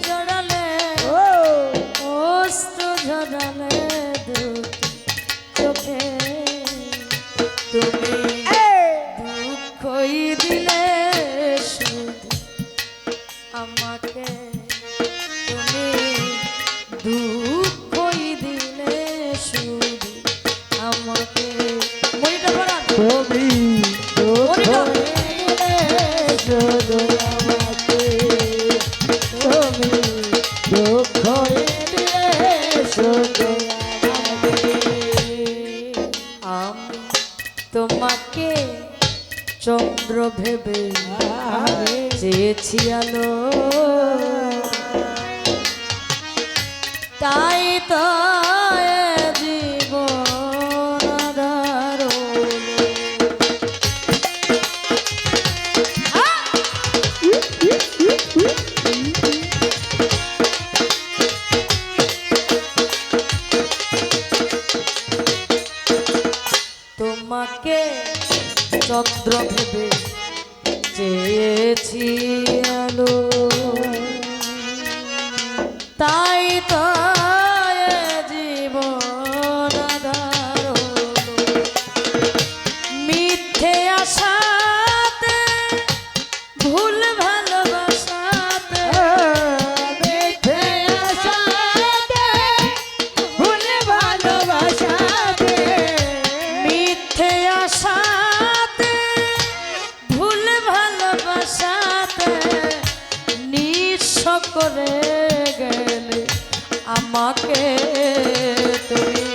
জড়ালে অস্ত্র ঝরালে চোখে তুমি দুঃখই দিলে শুধু আমাকে তুমি দুঃখই দিলে শুধু আমাকে মরিটা বলা তুমি মরিটা শুধু আমাকে তুমি দুঃখ দিলে শুধু আমি তোমাকে চন্দ্র ভেবে চেয়েছি আলো তাই তো জীবন আধার তোমাকে চন্দ্র ভেবে চেয়েছি আলো তাই তো জীবন আধার হলো মিথ্যে আশাতে ভুল ভালোবাসাতে মিথ্যে আশাতে ভুল ভালোবাসাতে মিথ্যে আশাতে ভুল ভালোবাসাতে নিঃস্ব করে গেলে আমাকে তুমি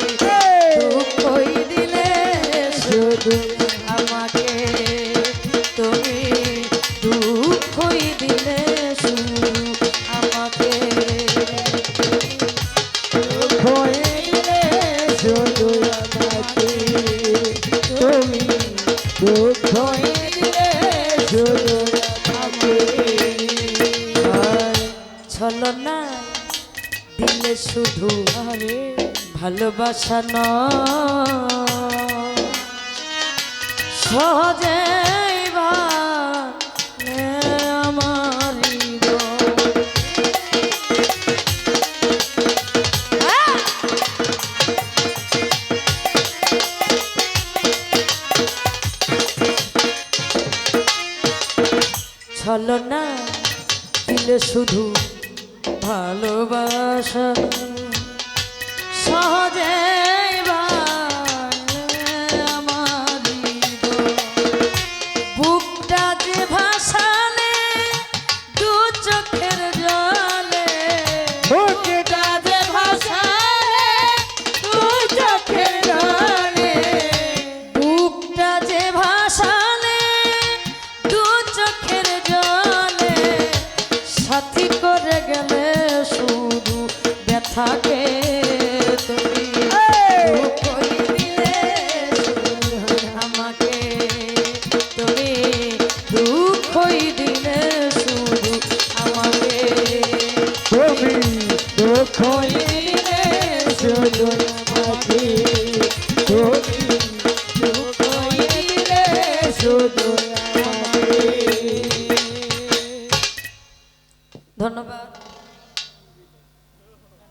দুঃখই দিলে শুধু আমাকে তুমি দুঃখই দিলে শুধু আমাকে দুঃখ দিলে শুধু আমাকে তুমি দুঃখ দিলে শুধু আমাকে ছলনা দিলে শুধু ভালোবাসা নয় সহজে আমার ছলনা দিলে শুধু ভালোবাসা সহজে আমার বুকটা যে ভাসালে দু চোখের জলে বুকটা যে ভাসালে দু চোখের জলে বুকটা যে ভাসালে দু চোখের জলে সাথী করে গেলে শুধু ব্যথাকে তুমি দুঃখই দিলে আমাকে তুমি দুঃখই দিলে শুধু আমাকে তুমি দুঃখ দিলে শুধু আমাকে